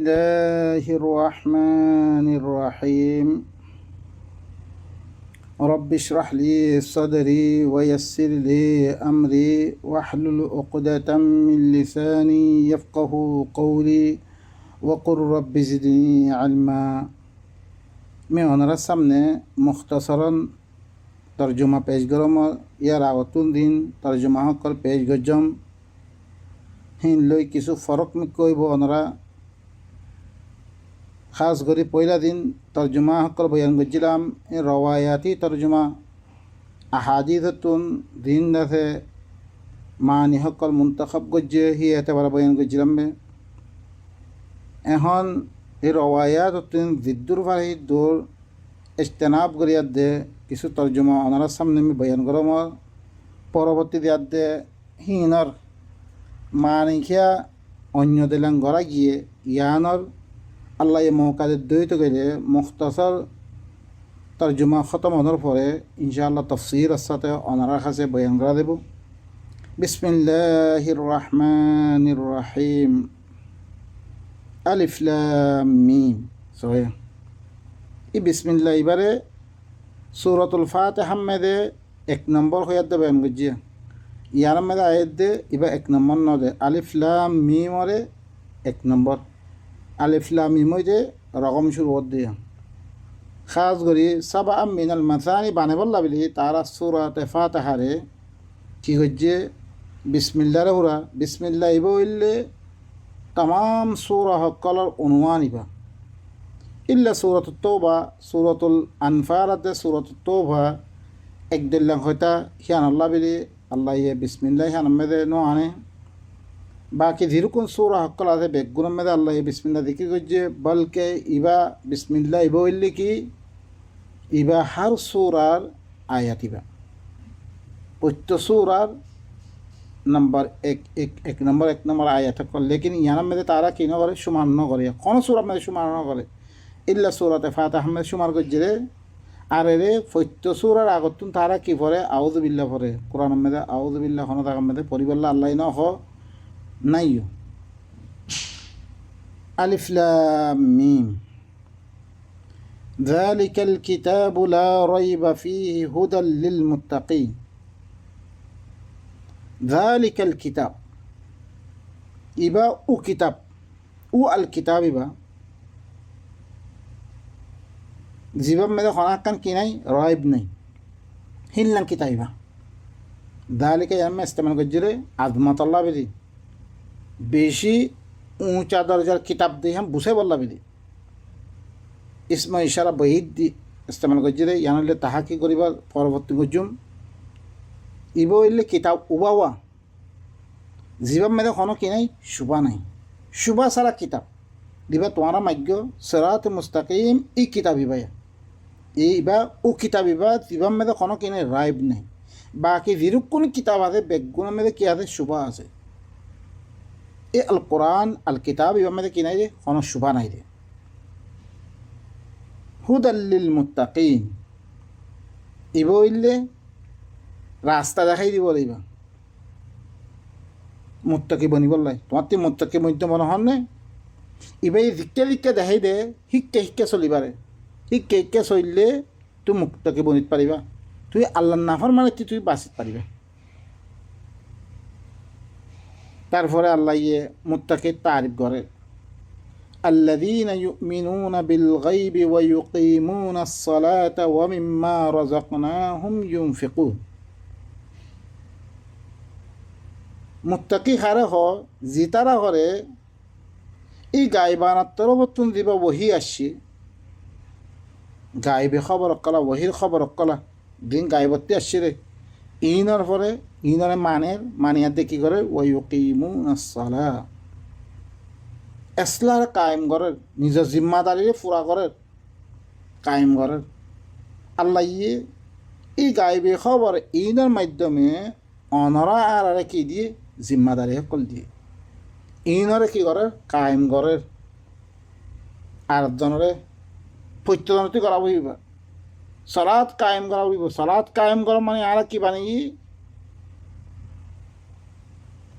الله الرحمن الرحيم رب اشرح لي صدري ويسر لي أمري واحلل عقدة من لساني يفقه قولي وقل رب زدني علما मैं ओनरा सामने मुख्तसरन तर्जुमा पेश गरम या रावतुन दिन तर्जुमा हकल पेश गजम हिन लई किसु फरक में कोई बो ओनरा खास करी पहला दिन तर्जुमा हकल बयान गजिलाम रवायाती तर्जुमा अहादीथतुन दिन दसे मानी हकल मुंतखब गज्जे ही एतबार बयान गजिलाम में এখন এই রওয়ায়াতুন জিদ্দুর ফারহি দূর ইজতেনাব করিয়া দে কিছু তর্জমা ওনার সামনে আমি বয়ান করম পরবর্তী দিয়ার দে হিনর মানিখিয়া অন্য দিলাং গড়া গিয়ে ইয়ানর আল্লাহ মহকাদের দৈত গেলে মুখতাসর তর্জমা খতম হওয়ার পরে ইনশাআল্লাহ তফসির সাথে ওনার কাছে বয়ান করা দেব। বিসমিল্লাহির রহমানির রহিম আলিফ লাম মিম সহি এই বিসমিল্লাহ এবারে সূরাতুল ফাতিহা মধ্যে এক নম্বর হয়ে দে বয়ান গজিয়া ইয়ার মধ্যে আয়াত দে এবার এক নম্বর ন দে আলিফ লাম মিম ওরে এক নম্বর আলিফ লাম মিম হইতে রকম শুরু হদ দিয়া খাস করি সাবা মিনাল মাসানি বানে বললা বলি তারা সূরাতে ফাতিহারে কি হচ্ছে বিসমিল্লাহর হুরা বিসমিল্লাহ ইবো ইল্লে तमाम सूरा हक्कलर उनवान इबा इल्ला सूरतुत तौबा सूरतुल अनफाल सूरतुत तौबा एक दिल्ला होता हियान अल्लाह बिली अल्लाह ये बिस्मिल्लाह हियान में नो आने बाकी धीरुकुन सूरा हक्कल आते बेगुन में अल्लाह ये बिस्मिल्लाह दिखी गजे बल्कि इबा बिस्मिल्लाह इबो इल्ली की इबा हर सूरार आयत इबा उच्च सूरार नंबर एक नंबर आया था लेकिन यहाँ में तारा की न करे शुमार न करे कौन सूरत में शुमार न करे इल्ला सूरत फातिहा में शुमार कर जरे आरे रे फैत्य सूरार आगतुन तारा की परे आउज़ु बिल्लाह परे कुरान में आउज़ु बिल्लाह होना था में परिबल्ला अल्लाह न हो नहीं अलिफ लाम मीम ज़ालिकल किताबु ला रैब फीहि हुदल लिलमुत्तक़ीन ज़ालिकल किताब इबा उ किताब उ अल किताब इबा जीवन में खाना की नहीं राइब नहीं हिलन किताब इबा ज़ालिका याम में इस्तेमाल गजरे आज़मत अल्लाह बिदी बेशी ऊंचा दर्जार किताब दी हम बुसे बल्ला बिदी इसमें इशारा बहीद दी इस्तेमाल गजरे यानी ले ताहाकी करिबा परवर्ती गुजुम इबो इल्ले किताब उबावा जीवन में देखो कि नहीं शुभा नहीं शुभा सारा किताब दिबा तुम्हारा माग्य सिरात मुस्तकीम ई किताब इबाया इबा उ किताब इबा जीवन में देखो कि नहीं राइब नहीं बाकी जिरुकुन किताब आते बेगुन में क्या आते शुभा आते ए अल कुरान अल किताब इबा में कि नहीं दे कोनो शुभा नहीं दे हुदल लिल मुत्तकीन इबो इल्ले रास्ता देखाई দিব লাগিব মুত্তাকি বনিবল লাই তোমার তে মুত্তাকি মধ্য মনে হন নে ইবাই জিক্কে দেখাই দে হিক্কে চলিবারে হিক্কে চললে তুই মুত্তাকি বনিত পারিবা তুই আল্লাহর নাফরমানি তুই বাঁচিত পারিবা তারপরে আল্লাহ ইয়ে মুত্তাকির তারিফ করে الذين يؤمنون بالغيب ويقيمون الصلاة ومما رزقناهم ينفقون मुत्तकी खारे हो जितारा करे ई गायबाना तरबतुन दिबा वही आशी गायबे खबर अक्कला वहीर खबर अक्कला दिन गायबत्ती आशी रे इनर परे इनरे मानिया देखी करे वयुकीमुनास सालाह एस्लार कायम करे निज जिम्मेदारी पूरा करे कायम करे अल्लाह ये ई गायबे खबर इनर माध्यमे অনরা আর আরে কি দিয়ে জিম্মাদারি সকল দিয়ে ইনরে কি করে কায়েম করে আর জনরে প্রত্যজনতি করা বইবা সালাত কায়েম করা বইব সালাত কায়েম করা মানে আর কি বানি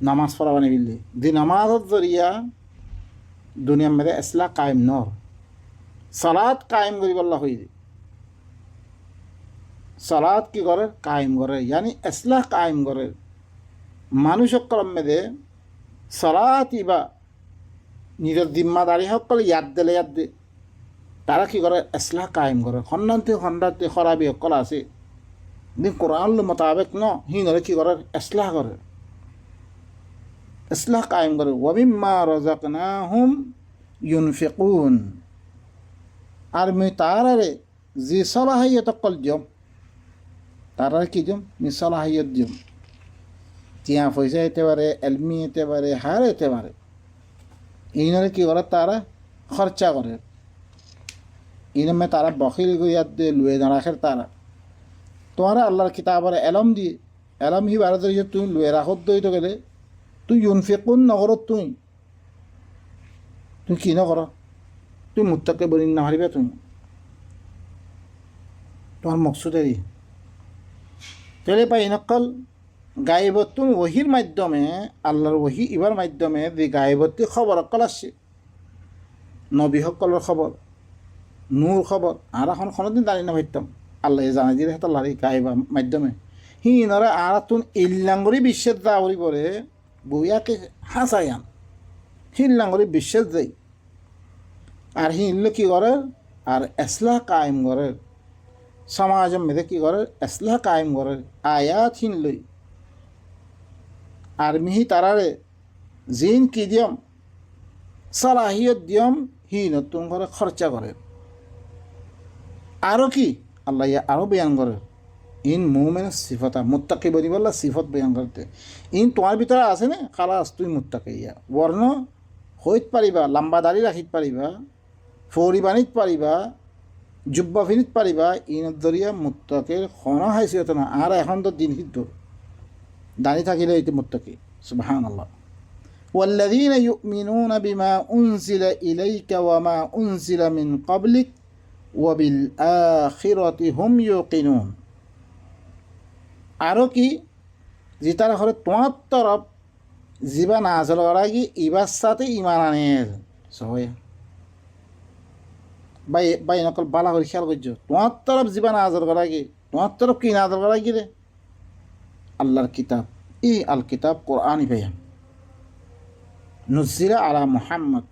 নামাজ পড়া বানি বিল্লি দি নামাজের জরিয়া দুনিয়ার মেয়েদের ইসলাহ কায়েম নর সালাত কায়েম করি বল্লা হয়ে সালাত কি করে কায়েম করে ইয়ানি ইসলাহ কায়েম করে মানুষ সকল মেয়েদে সালাত ইবা নিজের জিম্মাদারি সকল ইয়াদ দিলে ইয়াদ দে তারা কি করে ইসলাহ কায়েম করে খন্ডান্তে খরাবি সকল আছে দিন কোরআন মোতাবেক ন হিনরে কি করে ইসলাহ করে ইসলাহ কায়েম করে ওয়ামিম্মা রাযাকনাহুম ইউনফিকুন আর মি তারারে যে সলাহিয়ত কল দিম তারারে কি দিম মি সলাহিয়ত দিম টিয়া পয়সা হতে পারে এলমি হতে পারে হার হতে পারে ইনরে কি করে তারা খরচা করে ইনমে তারা বখিল গিয়াত দে লুয়ে না রাখে তারা তোমারা আল্লাহর কিতাবের এলম দিয়ে এলম হি বারে ধরে তুই লুয়ে রাখত দইতে গেলে তুই ইউনফিকুন নগরত তুই কি নকর তুই মুত্তাকে বলি না হারিবে তুমি তোমার মকসুদেরই তেলে পাই নকল গায়েবতুন ওহির মাধ্যমে আল্লাহর ওহি ইবার মাধ্যমে যে গায়েবতী খবর অকল আসছে নবী সকলের খবর নূর খবর আর এখন কোনোদিন জানি না ভাবতাম আল্লাহ জানাই দিয়ে হেতার লারি গায়েবা মাধ্যমে নরে আর তুন ইল্লাঙ্গরি বিশ্বের দাওরি করে বইয়াকে হাসাই আন হিল্লাঙ্গরি বিশ্বের যাই আর ইল্লে কি করে আর ইসলাহ কায়েম করে সমাজের মেয়েদের কি করে ইসলাহ কায়েম করে আয়াত লই আর মিহি তারারে জিন কি দিয়ম সালাহিয়ত দিয়ম নতুন করে খরচা করে আরও কি আল্লাহ আরও বয়ান করে ইন মুমিনের সিফতা মুত্তাকি বলি বললা সিফত বয়ান করতে তোমার ভিতরে আছে না খালাস তুই মুত্তাকি ইয়া বর্ণ হইত পারিবা লম্বা দাড়ি রাখিত পারিবা ফৌরি বানিত পারিবা জুব্বা ফিনিত পারিবা দরিয়া মুত্তাকের খন হাইসিয়ত না আর এখন তো দিন হিত দাঁড়িয়ে থাকিলে এটি মুত্তাকি সুবহানাল্লাহ ওয়াল্লাযীনা ইউমিনুনা বিমা উনজিলা ইলাইকা ওয়া মা উনজিলা মিন ক্বাবলিক ওয়া বিল আখিরাতি হুম ইউকিনুন আরও কি যে তারা হলে তোমার তরফ জিবা নাজল করা কি ইবার সাথে ইমান আনের সবাই বাই নকল বালা করে খেয়াল করছো তোমার তরফ জিবা নাজল করা কি তোমার তরফ কি নাজল করা কি রে আল্লাহর কিতাব আল কিতাব কোরআনই ভাইয়া নুজিলা আলা মুহাম্মদ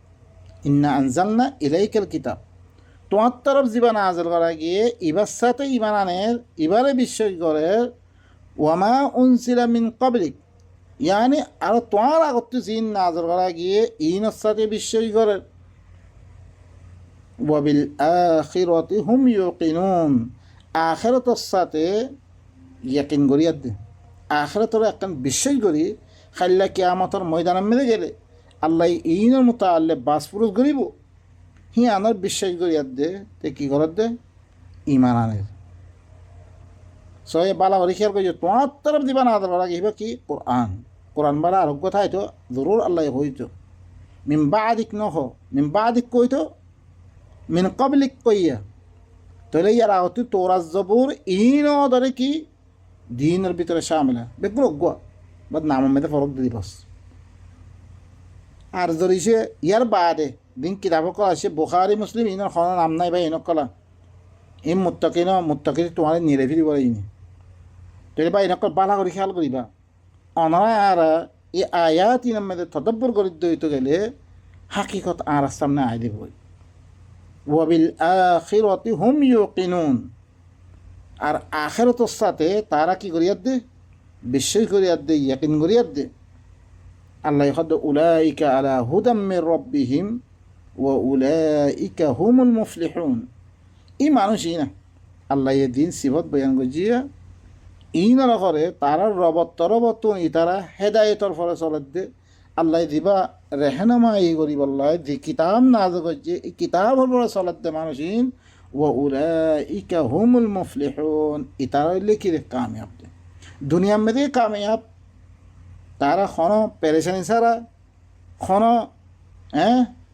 ইন্না আনজালনা ইলাইকাল কিতাব তোমার তরফ জীবা নাজল করা গিয়ে ইবার সাথে ইমান আনের ইবারে বিশ্বাস করে ওয়ামা উনসিলা মিন ক্বাবলিক ইয়ানি আর তোমার আগত জিন নাজল করা গিয়ে ইনের সাথে বিশ্বাস করে ওয়াবিল আখিরাতি হুম ইউকিনুন আখিরাতের সাথে ইয়াকিন করিয়া দে আখিরাতের একখান বিশ্বাস করি খাইলা কিয়ামতের ময়দানের মেরে গেলে আল্লাহ ইনের মতো আল্লাহ বাসপুরুষ করিব আনার বিশ্বাস করিয়া দে তে কি করার দে ইমান আনের সবাই বালা করে খেয়াল করছো তোমার তরফ দিবা না আদার লাগে কি কোরআন বালা আরোগ্য থাইতো জরুর আল্লাহ হইতো মিন বাদিক নহ মিন বাদিক কইতো মিন ক্বাবলিক কইয়া তাহলে ইয়ার আহতি তোরাজ জবুর ধরে কি দিনের ভিতরে শামিলা বেগুলো গোয়া বা নামের মধ্যে ফরক দি বস আর ধরিছে ইয়ার বাদে দিন কিতাব কলা আছে বুখারি মুসলিম ইনের খন নাম নাই ভাই ইনক কলা মুত্তাকি তোমার নিরে ফিরি বলে ইনি তাহলে বা ইনক বালা করে খেয়াল করিবা অনারা আর এই আয়াত ইনের মধ্যে তদব্বর করে দইতে গেলে হাকিকত আর সামনে আয় দেব ওয়াবিল আখিরাতি হুম ইউকিনুন আর আখিরাতের সাথে তারা কি করিয়া দে বিশ্বাস করিয়া দে ইয়াকিন করিয়া দে আল্লাহ হদ উলাইকা আলা হুদাম মির রাব্বিহিম ওয়া উলাইকা হুমুল মুফলিহুন এই মানুষই না আল্লাহ এ দিন সিফত বয়ান গজিয়া ইনারা করে তারা রবত তারা হেদায়তর ফলে চলে দে আল্লাহ দিবা রেহনামা এই করি বললাই যে কিতাব নাজ করছে এই কিতাবের পরে চলে দে মানুষইন ওয়া উলাইকা হুমুল মুফলিহুন ইতারা লিখি রে কামিয়াব দে দুনিয়ার মধ্যে কামিয়াব তারা খন পেরেশানি সারা খন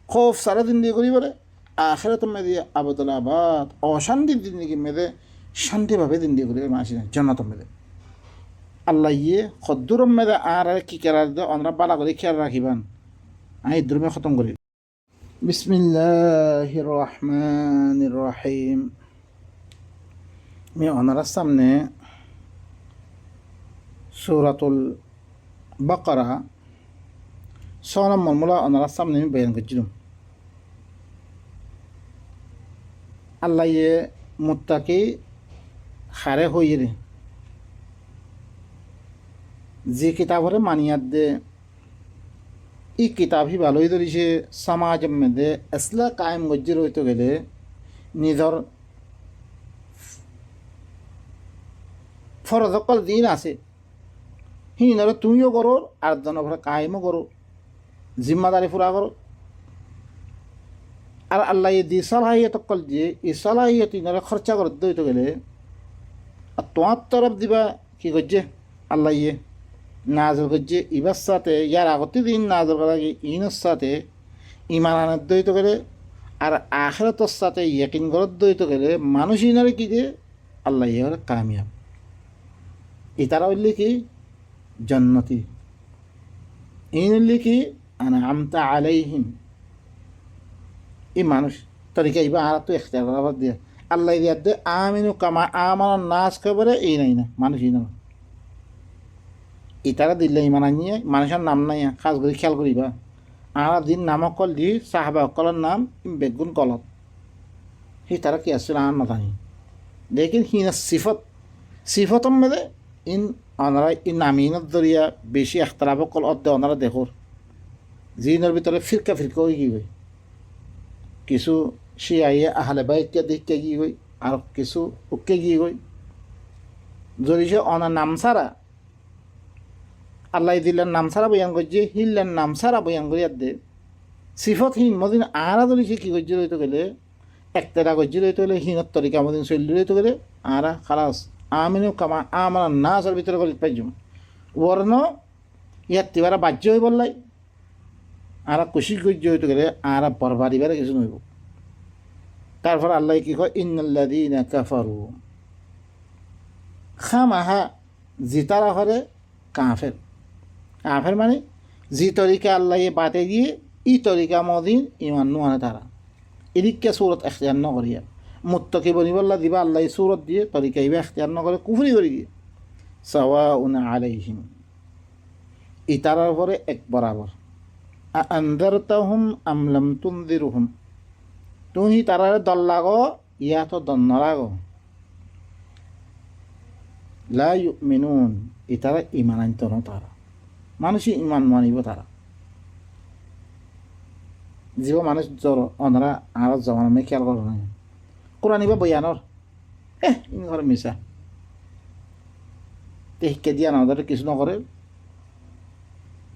খোফ সারা জিন্দিগি করি বলে আখেরাত মেদে আবদুল আবাদ অশান্তির জিন্দিগি মেদে শান্তিভাবে জিন্দিগি করি মাসি জন্নত মেদে আল্লাহ ইয়ে খদ্দুরম মেদে আর কি কেরার দে আমরা বালা করে খেয়াল রাখিবান আমি দুর্মে খতম করি বিসমিল্লাহির রহমানির রহিম। আমি ওনার সামনে সূরাতুল বাকারা 6 নম্বর মূলা ওনার সামনে আমি বয়ান করছিলাম। আল্লাহ মুত্তাকি হারে হইরে যে কিতাবরে মানিয়াত দে ই কিতাব হি ভালোই ধরিছে সমাজ মেদে আসলা কায়েম গজ্জির হইতে গেলে নিজর ফরজ অকল দিন আছে হিনরে তুমিও করো আর জনভরে কায়েমও করো, জিম্মাদারি পুরা করো। আর আল্লাহ দি সালাহিয়ত অকল দিয়ে এই সালাহিয়ত ইনরে খরচা করে হইতে গেলে আর তোমার তরফ দিবা কি করছে আল্লাহ নাজল করছে ইবার সাথে ইয়ার আগতে দিন নাজল করা ইনের সাথে ইমান আনার দইতে গেলে আর আখেরাতর সাথে ইয়াকিন করার দইতে গেলে মানুষ ইনারে কি যে আল্লাহ ইয়ে কামিয়াব। ইতারা হইলে কি জন্নতি, ইন হইলে কি আনা আমতা আলাইহিম। এই মানুষ তরিকা ইবা আর তো এখতিয়ার করাবার দিয়ে আল্লাহ দিয়ার দে আমিনু কামা আমার নাচ খবরে এই নাই না মানুষ ই না ইতারা দিলে ইমান আনিয়ে মানুষের নাম নাই খাস করে খেয়াল করিবা। আর দিন নামক কল দি সাহাবা কলের নাম বেগুন কলত সেই তারা কি আসছিল আর নাজানি লেকিন হিনা সিফতম মেদে ইন অনারা ইন নামিনত দরিয়া বেশি এখতলাফ কল অর্ধে অনারা দেখোর জিনের ভিতরে ফিরকা ফিরকা হয়ে কি হয়, কিছু শিয়াইয়ে আহলে বাইতকে দেখতে গিয়ে হই আর কিছু উকে গিয়ে হই যদি সে অনার নাম ছাড়া আল্লাহ দিল্লার নাম ছাড়া বয়ান করছে হিল্লার নাম ছাড়া বয়ান করি দে সিফতহীন মদিন আরা ধরে সে কী করছে রইতে গেলে একতেরা করছে রইতে গেলে হীনত তরিকা মদিন চলি রইতে গেলে আরা খালাস আমিনও কামা আমার নাচের ভিতরে করে পাইছুম বর্ণ ইয়ার তিবারা বাহ্য হয়ে বললাই আরা কুশি করছে হইতে গেলে আরা বরবারিবারে কিছু নইব। তারপর আল্লাহ কি কয় ইন্নাল্লাযীনা কাফারু খামাহা জিতারা হরে কাফের। কাফের মানে যে তরিকা আল্লাহ বাতে দিয়ে ই তরিকা মদিন ইমান নোয়ানে তারা এদিককে সুরত এখতিয়ার নকরিয়া মুত্তকি বনিবল্লা দিবা আল্লাহ সুরত দিয়ে তরিকা ইবা এখতিয়ার নকরে কুফরি করি দিয়ে সাওয়াউন আলাইহিম ইতারার পরে এক বরাবর আনজারতাহুম আম লাম তুনজিরহুম তুমি তারারে দল লাগো ইয়া তো দল নলাগো লা ইউমিনুন ইতারা ইমান আনতো না তারা মানুষই ইমান মানিব তারা জীব মানুষ জ্বর অনরা আর জমান আমি খেয়াল কর নাই কোরআন ইবা বয়ানর ইন ঘরে মিশা তে শিক্ষা দিয়া না ওদের কিছু নকরে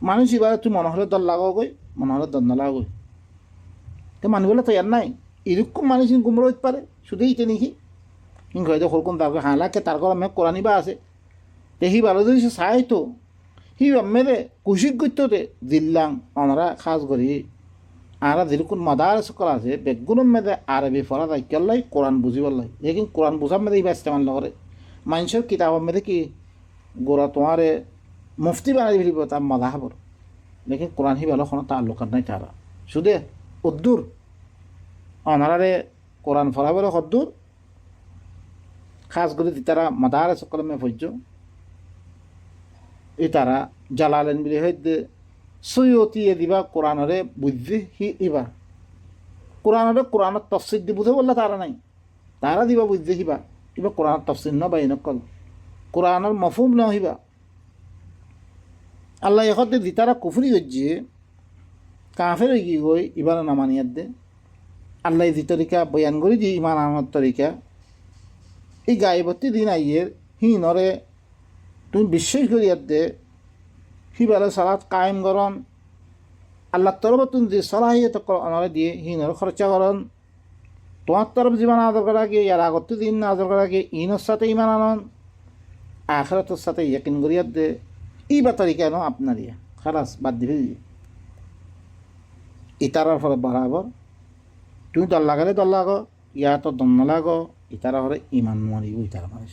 মানুষ এবার তুই মনে হলে দল লাগাও গই মনে হলে দল নলাগো গই তো মানিবলে তৈয়ার নাই এরকম মানুষ গুমরা হইতে পারে শুধু ইতে নাকি ইন ঘরে হরকম তারপরে হালাকে তার ঘর আমি কোরআন ইবা আছে দেখি ভালো যদি সে চাই তো হি মেরে কুশিক করতে দিল্লাং আমরা খাস করি আর যেরকম মাদার সকল আছে বেগুন মেদে আরবি পড়া যায় কেলাই কোরআন বুঝিবার লাই লেকিন কোরআন বুঝার মেদে ইবা ইস্তেমাল নকরে মানুষের কিতাবের মেদে কি গোড়া তোমারে মুফতি বানাই ফেলিব তার মাদা হবর লেকিন কোরআন হি ভালো কোনো তার লোকার নাই তারা শুধু উদ্দুর অনারে কোরআন ফলাবার হদ্দুর খাস করে তারা মাদার সকল মে ভোজ্য এই তারা জালালেন বিলি হইতে সৈয়তিয়ে দিবা কোরআনরে বুঝতে হি ইবা কোরআনরে কোরআনের তফসির দি বুঝে বললে তারা নাই তারা দিবা বুঝতে হিবা ইবা কোরআনের তফসির ন বাই নকল কোরআনের মফহুম ন হিবা আল্লাহ এখতে দি তারা কুফরি হচ্ছে কাফের কি গই ইবার নামানিয়াত দে আল্লাহ দি তরিকা বয়ান করি দি ইমান আনার তরিকা এই গায়েবতী দিন আইয়ের হিনরে তুমি বিশ্বাস করিয়ার দে হিবারে সালাত কায়েম করন আল্লাহ তরফ তুমি যে সলাহিয়ত আনারে দিয়ে হিনরে খরচা করন তোমার তরফ জীবন আদর করা গিয়ে ইয়ার আগত দিন আদর করা গিয়ে ইনের সাথে ইমান আনন আখেরাতের সাথে ইয়াকিন করিয়ার দে ই বা তরিকা ন আপনার ইয়া খালাস বাদ দিবে ইতারার ফলে বরাবর তুমি দল লাগালে দল লাগো ইয়া তো দম লাগো ইতারা হলে ইমান মারিব ইতারা মানুষ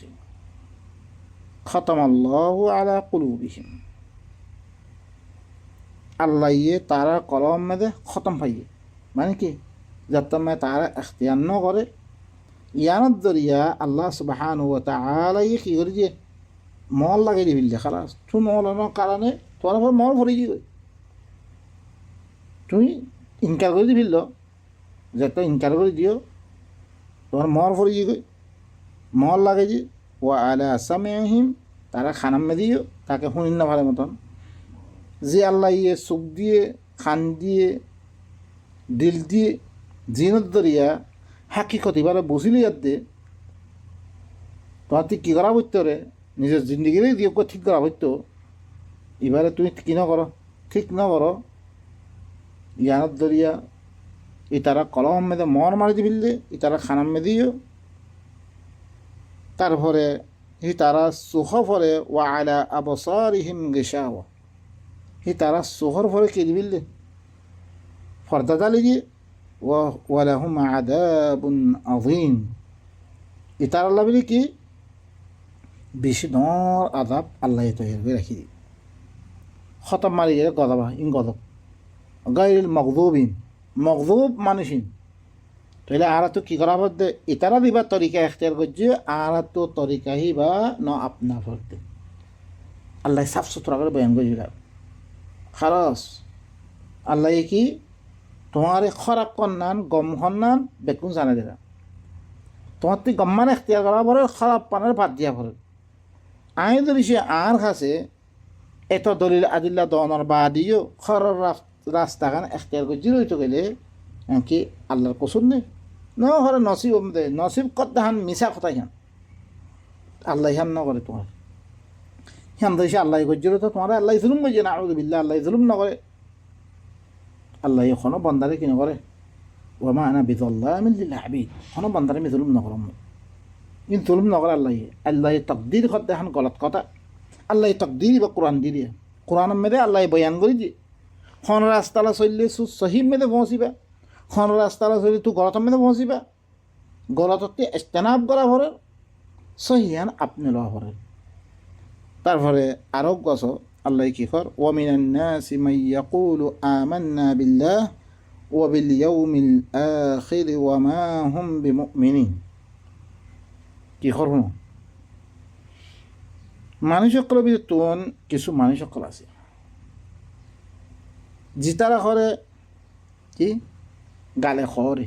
খতম আল্লাহু আলা কুলুবিহিম আল্লাহ ইয়ে তারা কলম মেদে খতম পাইয়ে মানে কি যতমে তারা এখতিয়ার ন করে ইয়ানত দরিয়া আল্লাহ সুবহানাহু ওয়া তাআলা কি করে যে মল লাগাই দিবিল খালাস তুই মলানোর কারণে তোমার উপর মল ভরে যাবে তুমি ইনকার করে দিবিল যত ইনকার করে দিও তোমার মল ভরে যাবে মল লাগাই যে ওয়া আলা সামিহিম তারা খানাম দিও তাকে শুনিন না ভালো মতন যে আল্লাহ ইয়ে চোখ দিয়ে খান দিয়ে দিল দিয়ে জিনত দরিয়া হাকিকত এবারে বুঝিলে যাতে তোমার তুই কী করা হইতো রে নিজের জিন্দগিরে দিয়ে ঠিক করা হইতো এবারে তুমি কি ন করো ঠিক ন করো ইয়ানত দরিয়া ই তারা কলম মেদে মর মারি দিবিলে ই তারা খানাম মেদিও তারপরে হি তারা সুখ ফরে ওয়া আলা আবসারিহিম গিশাওয়া হি তারা সুখর ফরে কে দিবিলে ফর্দা দালি দিয়ে ওয়ালাহুম আযাবুন আযীম ই তারা লাভিলে কি বেশি ডর আযাব আল্লাহ তৈরি করে রাখি দিই খতম মারি গেলে গদবা ইন গদব গাইল মগদুবিন মগদুব মানুষিন তাহলে আর তো কী করা বলতে ইতারা দিবা তরিকা এখতিয়ার করছে আর তো তরিকা হি বা ন আপনা ফরতে আল্লাহ সাফ সুতরা করে বয়ান করে দিলাম খারস আল্লাহ কি তোমার খরাক কন্যান গম খন্নান বেকুন জানা দিলাম তোমার তুই গম্মান এখতিয়ার করা পরে খারাপ পানের বাদ দিয়া পরে আই ধরি সে আর কাছে এত দলিল আদিল্লা দনের বা দিও খরার রাস্তাখান এখতিয়ার করে জিরোইতে গেলে কি আল্লাহর কসুর নেই ন ঘরে নসিব দে নসিব কত হান মিশা কথা হান আল্লাহ হান ন করে তোমার হান ধরেছে আল্লাহ গজ্জির তো তোমার আল্লাহ জুলুম গজে না আউযুবিল্লাহ আল্লাহ জুলুম ন করে আল্লাহ এখনো বন্দারে কি করে ওমা আনা বিযাল্লামিন লিল আবিদ এখনো বন্দারে আমি জুলুম ন করম কিন্তু জুলুম ন করে আল্লাহ আল্লাহ তকদির করতে হান গলত কথা আল্লাহ তকদির বা কোরআন দিয়ে কোরআন মেদে আল্লাহ বয়ান করে দিয়ে খন রাস্তালা চললে সহিব মেদে পৌঁছিবা খন রাস্তালা চললে তুই গলত মেদে পৌঁছিবা গলততে ইস্তেনাব করা ভরের সহিয়ান আপনি লওয়া ভরের তারপরে আরো গছ আল্লাহ কি কর ওয়ামিনান নাসি মান ইয়াকুলু আমান্না বিল্লাহ ওয়া বিল ইয়াউমিল আখির ওয়া মা হুম বিমুমিনিন কি করব মানুষ সকলের ভিতর কিছু মানুষ সকল আছে জিতারা করে কি গালে খরে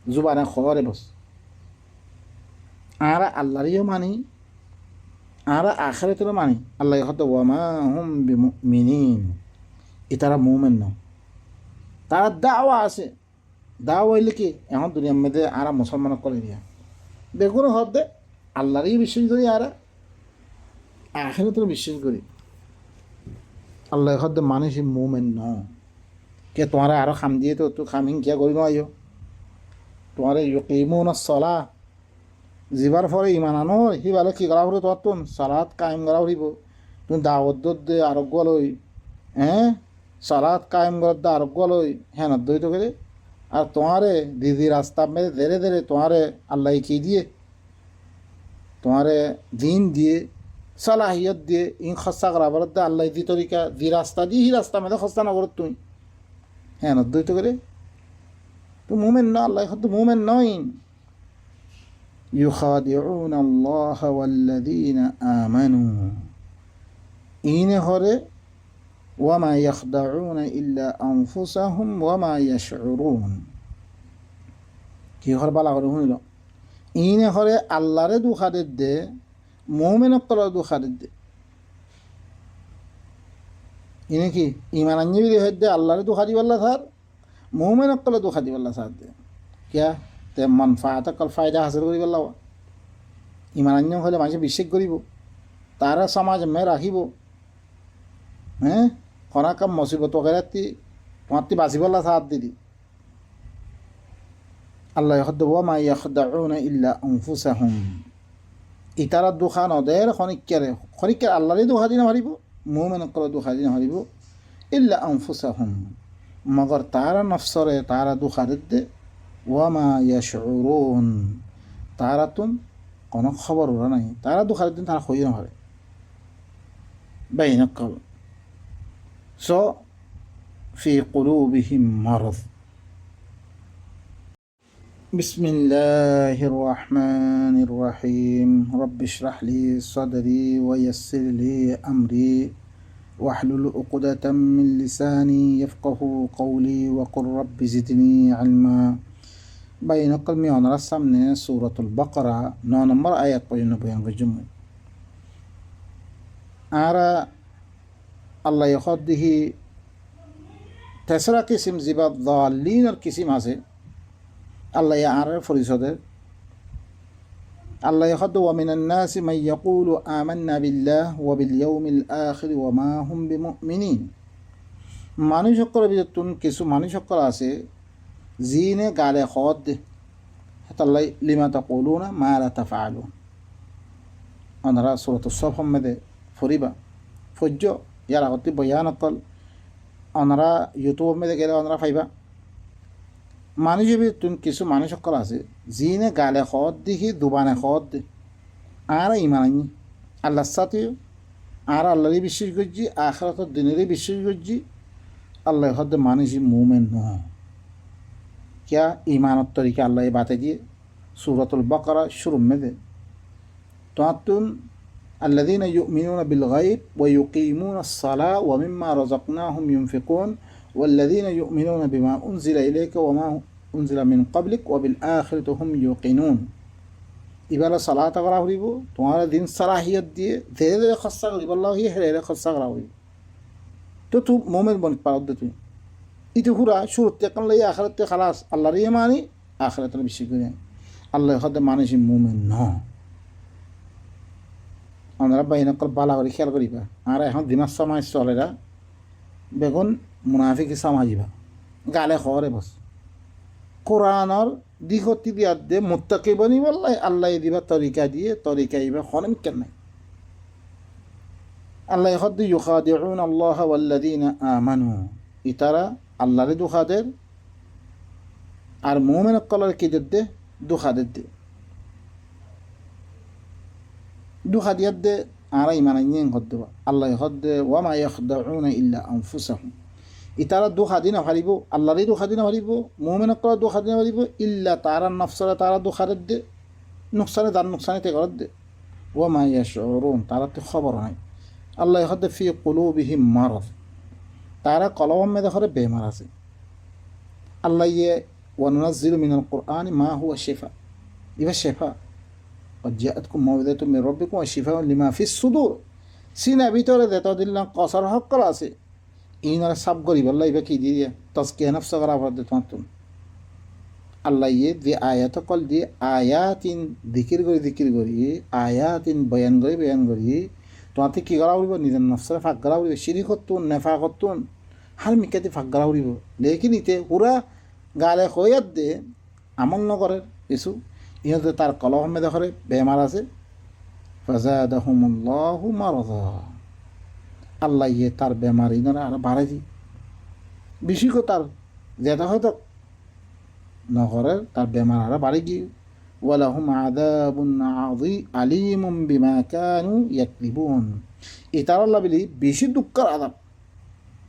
জুবানে খরে বস আর আল্লাহরিও মানি আর আখিরাতেরও মানি আল্লাহ হয়তো ওয়ামা হুম বিমুমিনিন এতারা মুমিন ন তারা দাওয়া আছে দাওয়া হইলে কি এখন দুনিয়ার মধ্যে আর মুসলমান করে দিয়া বেগুন হদে আল্লাহরই বিশ্বাস করি আর আখিরাতেরও বিশ্বাস করি আল্লাহ হদে মানুষ মুমিন ন কে তোমার আরো খাম দিয়ে তো তুই খামিং কিয়া করি নয় তোমার ইউকিমুনাস সালাহ জিবার ফলে ইমান আনো সি ভালো কি করা হলো তোমার তুন সালাত কায়েম করা হইব তুমি দাওয়াত দে আরোগ্য লই সালাত কায়েম করার দা আরোগ্য লই হ্যাঁ দইতো করে আর তোমারে দিদি রাস্তা মেরে ধীরে ধীরে তোমারে আল্লাহ কি দিয়ে তোমারে দিন দিয়ে সালাহিয়ত দিয়ে ইন খসা করা বলদ দা আল্লাহ দি তরিকা দি রাস্তা দি হি রাস্তা মেরে খসা না করত তুমি হ্যাঁ দইতো করে তো মুমিন না আল্লাহ হয়তো মুমিন নয় يخادعون الله والذين آمنوا إن هره وما يخدعون إلا أنفسهم وما يشعرون কি হর বালা করে শুনিল ইনে হরে আল্লাহরে দুখাদের দে মুমিনকর দুখাদের দে ইনে কি ইমান আনবি দে আল্লাহরে দুখাদি বল্লা থার মুমিনকর দুখাদি বল্লা সাথ দে কিয়া তে মনফাত কল ফায়দা হাসিল করি পেলাব ইমানান্য হলে মানুষে বিশ্বাস করিব তারা সমাজ মে রাখিব হ্যাঁ কনা কাম মুসিবত রাতি তোমার তি বাঁচিবলা সাথ দিদি আল্লাহ ওয়া মা ইয়াখদাউনা ইল্লা আনফুসাহুম ইতারা দুখান ওদের খনিক্কারে আল্লাহরই দুখা দিন হারিব মুমিনকর দুখা দিন হারিব ইল্লা আনফুসাহুম মগর তারা নফসরে তারা দুখা দে ওয়ামা ইয়াশউরুন তারা তুম কোনো খবর ওরা নাই তারা দুখারের দিন তারা হইও না বাইনাকাল সো ফি কুলুবিহিম মারদ بسم الله الرحمن الرحيم رب اشرح لي صدري ويسر لي أمري واحلل عقدة من لساني يفقه قولي وقل رب زدني علما بين قلمي ونرسم سورة البقرة نمبر آيات بين بيان الجمع أرى الله يخده تسرى قسم زباد ضالين القسم আছে আল্লাহ আর পরিষদের আল্লাহ يخد ومن الناس من يقول آمنا بالله وباليوم الآخر وما هم بمؤمنين মানুষ সকল বিতun কিছু মানুষ সকল আছে জিনে গালে খদ আল্লাহ লিমা তাকুলুনা মা লা তাফআলুন আনরা সূরাতুস সাফ মধ্যে ফরিবা ফজ্জ ইয়ারা হতে বয়ান কল আনরা ইউটিউব মধ্যে গেলে আনরা পাইবা মানুষের ভিতর কিছু মানুষ সকল আছে জিনে গালে খদ দেখি দুবানে খদ আর ইমান আনি আল্লাহর সাথে আর আল্লাহরই বিশ্বাস করছি আখিরাতের দিনেরই বিশ্বাস করছি আল্লাহ হদ মানুষ মুমিন নয় क्या ईमानत तरीके अल्लाह ये बातें दिए सूरतुल बकरा शुरू में दे तो الذين يؤمنون بالغيب ويقيمون الصلاة ومما رزقناهم ينفقون والذين يؤمنون بما أنزل إليك وما أنزل من قبلك وبالآخرة هم يوقنون إبالة صلاة غراه ريبو تمہارا دين صلاحيت ديه دھیرے دھیرے خصہ غریب اللہ ہی ہے خصہ غراه ريبو تو مومن بن پاؤ دے تو ইতি হুরা শুরুতে এখন লই আখিরাতে খালাস আল্লাহর ইমানি আখিরাতের বেশি করে আল্লাহ হদে মানুষ মুমিন ন আমরা বাইনা কল বালা করে খেয়াল করিবা আর এখন দিমাগ সমাজ চলেরা বেগুন মুনাফিক সমাজিবা গালে খরে বস কোরআনর দিগতি দিয়া দে মুত্তাকি বনি বললাই আল্লাহ দিবা তরিকা দিয়ে তরিকা ইবা খনম কেন আল্লাহ হদে ইউখাদিউন আল্লাহ ওয়াল্লাযিনা আমানু ইতারা আল্লাহরে দুখাদের আর মুমিন কলার কি দে দুখাদের দে দুখাদিয়ার দে আর ইমান আইন হদ আল্লাহ হদ ওয়া মা ইয়াখদাউনা ইল্লা আনফুসাহুম ইতারা দুখাদি না পারিব আল্লাহরে দুখাদি না পারিব মুমিন কলার দুখাদি না পারিব ইল্লা তারা নফসরা তারা দুখাদের দে নুকসানে দান নুকসানে তে করদ দে ওয়া মা ইয়াশউরুন তারা তো খবর নাই আল্লাহ হদ ফি কুলুবিহিম মারাদ তারা কলম মেদে করে বেমার আছে আল্লাহ ইয়ে ওয়ানুনাজ্জিলু মিনাল কুরআনি মা হুয়া শিফা ইবা শিফা قد جاءتكم موعظة من ربكم وشفاء لما في الصدور সিনা ভিতরে দেতা দিল্লা কসার হক করা আছে ইনারা সব গরিব আল্লাহ ইবা কি দিয়ে তাজকিয়া নফস করা পড়তে তোমার আল্লাহ ইয়ে যে আয়াত কল দিয়ে আয়াতিন জিকির করি আয়াতিন বয়ান করি তোমাতে কি করা উড়িব নিজের নফসরে ফাঁক করা উড়িব সিঁড়ি করতুন নেফা করতুন হার মিকাতে ফাঁক করা উড়িব লেকিন ইতে পুরা গালে হইয়াত দে আমল নগরের কিছু ইহঁতে তার কলহ মেদে করে বেমার আছে ফাজাদাহুমুল্লাহু মারাদা আল্লাহ ইয়ে তার বেমার ইনারা আর বাড়াই দি বেশি তার যেটা হয়তো নগরের তার বেমার আর বাড়ি গিয়ে ওয়ালাহুম আযাবুন আলীমুম বিমা কানু ইয়াকযিবুন ইতার আল্লাহ বলি বেশি দুঃখের আযাব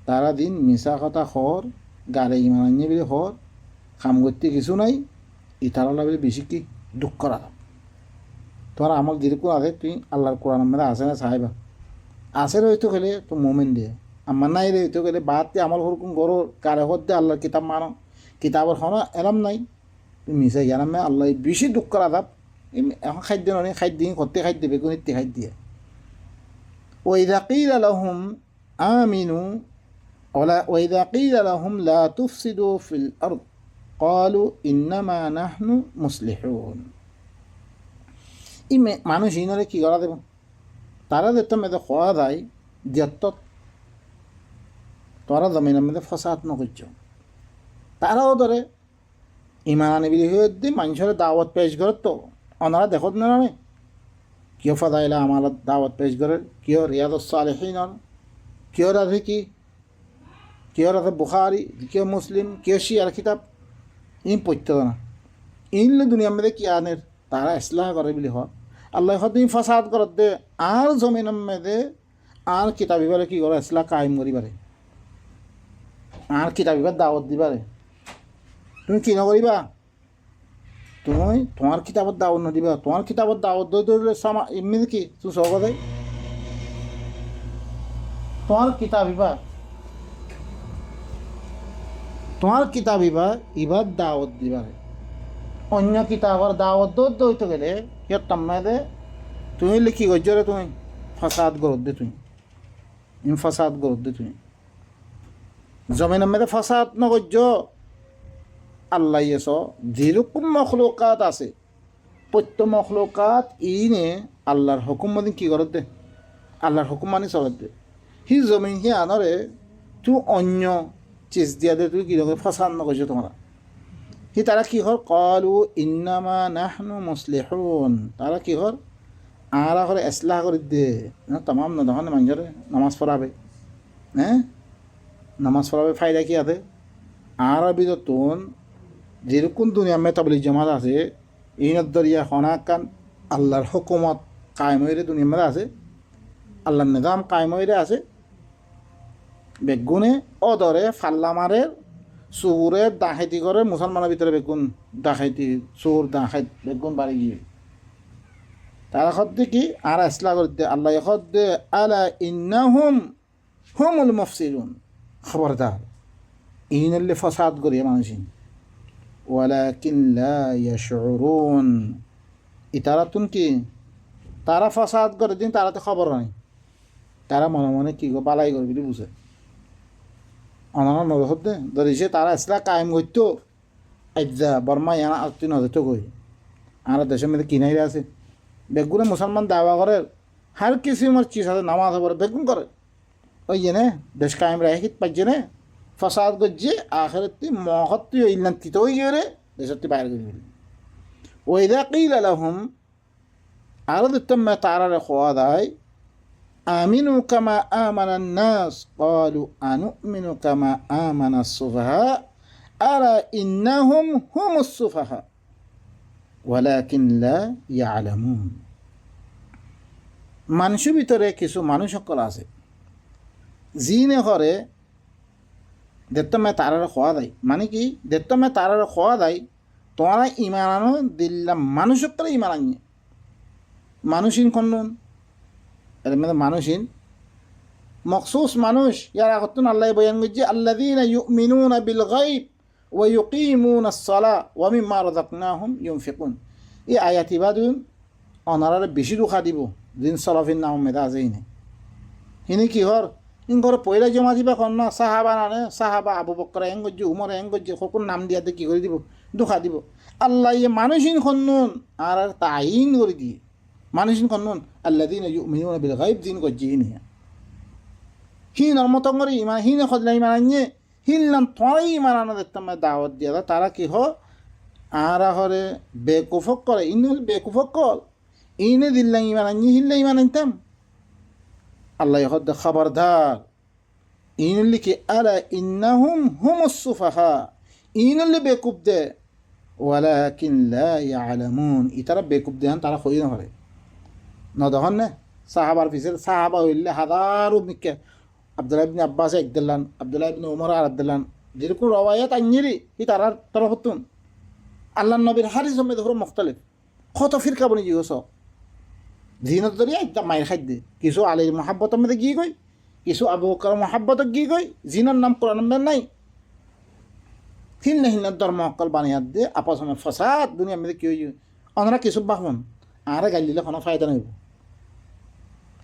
তারা দিন মিশা কথা খর গালে ইমান আনিয়ে বলি খর কাম করতে কিছু নাই ইতার আল্লাহ বলি বেশি কি দুঃখের আযাব তোমার আমল যেরকম আছে তুই আল্লাহর কোরআন মধ্যে আসে না সাহেবা আসে রইতো গেলে তো মোমেন দিয়ে আমার নাই রইতো গেলে বাদতে আমল হরকুম গরো গালে হর দে আল্লাহর কিতাব মানো কিতাবের হন এলাম নাই মিশাই জানামে আল্লাহ বেশি দুঃখের আযাব এখন খাদ্য নয় খাদ্য করতে খাদ্য বেগুন ইত্যাদি খাদ্য দিয়ে وإذا قيل لهم آمنوا وإذا قيل لهم لا تفسدوا في الأرض قالوا إنما نحن مصلحون মানুষ ইনরে কি করা দেব তারা দেখতে মেয়েদে খোয়া যায় যত তোরা জমিনের মধ্যে ফসাদ নকরছ তারাও ধরে ইমান আনি বিলি হয়ে দি মানুষের দাওয়াত পেশ করে তো ওনারা দেখত না নে কিয় ফাদাইলা আমার দাওয়াত পেশ করে কিয় রিয়াদুস সালিহিন কিয় রাধে কিয় রাধে বুখারি কিয় মুসলিম কিয় শিয়ার কিতাব ইন পড়তে না ইনলে দুনিয়ার মধ্যে কি আনের তারা ইসলাহ করে বলি হয় আল্লাহ হদিন ফাসাদ করত দে আর জমিনের মধ্যে আর কিতাবি বারে কি করে ইসলাহ কায়েম করিবারে আর কিতাবিবার দাওয়াত দিবারে তুমি কি নকরিবা তুমি তোমার কিতাবত দাওয়াত নদিবা তোমার কিতাবত দাওয়াত দইলে সামা এমনি কি তুই সব দেয় তোমার কিতাবিবা তোমার কিতাবিবা ইবার দাওয়াত দিবারে অন্য কিতাবার দাওয়াত দইতে গেলে ইয়ার তাম্মাদে তুমি লিখি গজ্জরে তুমি ফাসাদ গরদ দে তুমি ফাসাদ গরদ দে তুমি জমিনের মধ্যে ফাসাদ নগজ্য আল্লাহ এস যেরকম মখলুকাত আছে প্রত্যেক মখলুকাত ইনে আল্লাহর হুকুম মানে কি করত দে আল্লাহর হুকুম মানে চলত দে সি জমিন সি আনরে তুই অন্য চিজ দিয়া দে তুই কি ফাসাদ নগজ্য তোমরা সি তারা কি হর কলু ইন্নামা নাহনু মুসলিহুন তারা কি হর আরা করে এসলাহ করে দে তাম নদখন মানুষরে নামাজ পড়াবে হ্যাঁ নামাজ পড়াবে ফায়দা কি আছে আর বিদতন যেরকম দুনিয়া মেতাবলিক জমাত আছে ইনত দরিয়া হনাকান আল্লাহর হুকুমত কায়েম হয়ে দুনিয়ার মধ্যে আছে আল্লাহর নিজাম কায়েম হয়ে আছে বেগুনে অদরে ফাল্লা মারে চোরে ডাকাইতি করে মুসলমানের ভিতরে বেগুন ডাকাইতি চোর ডাকাইত বেগুন বাড়ি গিয়ে তারা খদ্দে কি আর আসলা করে দে আল্লাহ খদ্দে আলা ইন্নাহুম হুমুল মুফসিদুন খবরদার ইনলে ফসাদ করিয়া মানুষিন ওয়ালাকিন লা ইয়াশউরুন ইতারা তুন কি তারা ফসাদ করে দিন তারা তো খবর নাই তারা মনে মনে কি গো বালাই করে বলে বুঝে অনানা নজর দে ধরিছে তারা আসলা কায়েম করতো আজ্জা বর্মা ইয়ানা আত্মি নজর তো কই আর দেশের মধ্যে কিনাইরে আছে বেগুনে মুসলমান দাওয়া করে হার কিসিমের চিজ আছে নামাজ পড়ে বেগুন করে ওই জেনে দেশ কায়েম রাখি পাইছে নে ফসাদ গজ্জে আখেরতি মহত্তি ইল্লান তিত হয়ে গেলে দেশটি বাইরে করে দিল ওইদা কিল আলহম আরো দিতাম তারারে খোয়া দেয় আমিনু কামা আমানা নাস ক্বালু আনুমিনু কামা আমানা সুফাহা আলা ইন্নাহুম হুমুস সুফাহা ওয়ালাকিন লা ইয়ালামুন মানুষের ভিতরে কিছু মানুষ সকল আছে জিনে করে দেড়তমে তারার খোয়া দেয় মানে কি দেড়তমে তারার খোয়া দেয় তোমরা ইমানানো দিল্লাম মানুষ সকলে ইমান আনিয়ে মানুষিন কন্যন এর মধ্যে মানুষিন মখসুস মানুষ ইয়ার আগতুন আল্লাহ বয়ান করছে আল্লাযীনা ইউমিনুনা বিল গায়ব ওয়া ইউকিমুনাস সালাহ ওয়া মিম্মা রাযাকনাহুম ইউনফিকুন এই আয়াতি বাদুন অনারারে বেশি দুখা দিব দিন সলাফিন নাম মেদা আছে হিনি কি হর ইনঘর পয়লা জমা দিবা কন না সাহাবা নানে সাহাবা আবু বকর এং গজ্জি উমর এং গজ্জি সকল নাম দিয়াতে কি করে দিব দুখা দিব আল্লাহ ইয়ে মানুষিন খন্নুন আর তাইন করে দিয়ে মানুষিন খন্নুন আল্লাযীনা ইউমিনুনা বিল গায়ব দিন গজ্জি হিনি হিনর মত করে ইমান হিনে খদলা ইমান আনিয়ে হিললাম তোরাই ইমান আনা দেখতাম দাওয়াত দিয়া তারা কি হ আর হরে বেকুফক করে ইন হল বেকুফক কল ইনে দিল্লাম ইমান আনিয়ে হিল্লা ইমান আনতাম আল্লাহ হদ খবরদার ইনলি কি আলা ইন্নাহুম হুমুস সুফাহা ইনলি বেকুব দে ওয়ালাকিন লা ইয়ালামুন ইতারা বেকুব দেন তারা কই না করে না দেখুন না সাহাবার পিছে সাহাবা হইলে হাজারো মিকে আব্দুল্লাহ ইবনে আব্বাস একদলান আব্দুল্লাহ ইবনে উমর আর আব্দুল্লাহ যেরকম রওয়ায়াত আনজিরি ই তারার তরফতুন আল্লাহ নবীর হাদিস মধ্যে ধরো মুখতালিফ কত ফিরকা বনি জিগস জিনত ধরে একটা মায়ের খাদ্যে কিছু আলীর মহাব্বতের মধ্যে গিয়ে গই কিছু আবু বকর মহাব্বতক গিয়ে গই জিনের নাম কোরআন নাই হিলনা হিলনা ধর্ম অকল বানিয়াত দিয়ে আপস ফসাদ দুনিয়ার মধ্যে কি হয়ে ওনারা কিছু বাহন আরে গাল দিলে কোনো ফায়দা নেই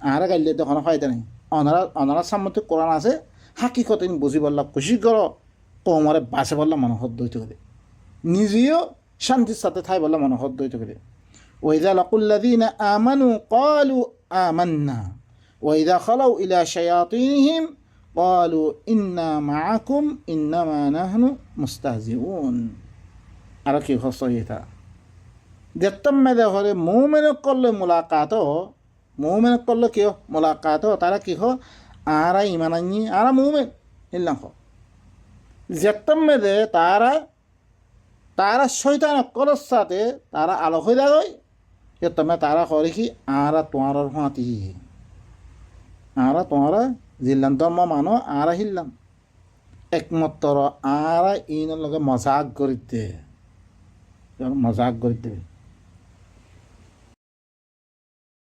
আরে গাল দিলে কোনো ফায়দা নেই ওনারা সামনে কোরআন আছে হাকিকত বুঝি বললা খুশি করো কমরে বাসে বললা মনোহর দইতে করে নিজেও শান্তির সাথে থাই বললা মনোহর দইতে করে وإذا لقوا الذين آمنوا قالوا آمنا وإذا خلوا إلى شياطينهم قالوا إنا معكم إنما نحن مستهزئون على كيف خصيتها جتم ماذا هو مؤمن كل ملاقاته مؤمن كل كيو ملاقاته ترى كيف آرا إيمانني آرا مؤمن إلا هو جتم ماذا তারা শয়তান কলর সাথে তারা আলো হয়ে যায় তুমি তারা করে কি আরা তোমার হাতি আরা তোমারা জিল্লাম ধর্ম মানো আরা হিললাম একমাত্র আরা ইনের লগে মজাক করিতে মজাক করে দেবে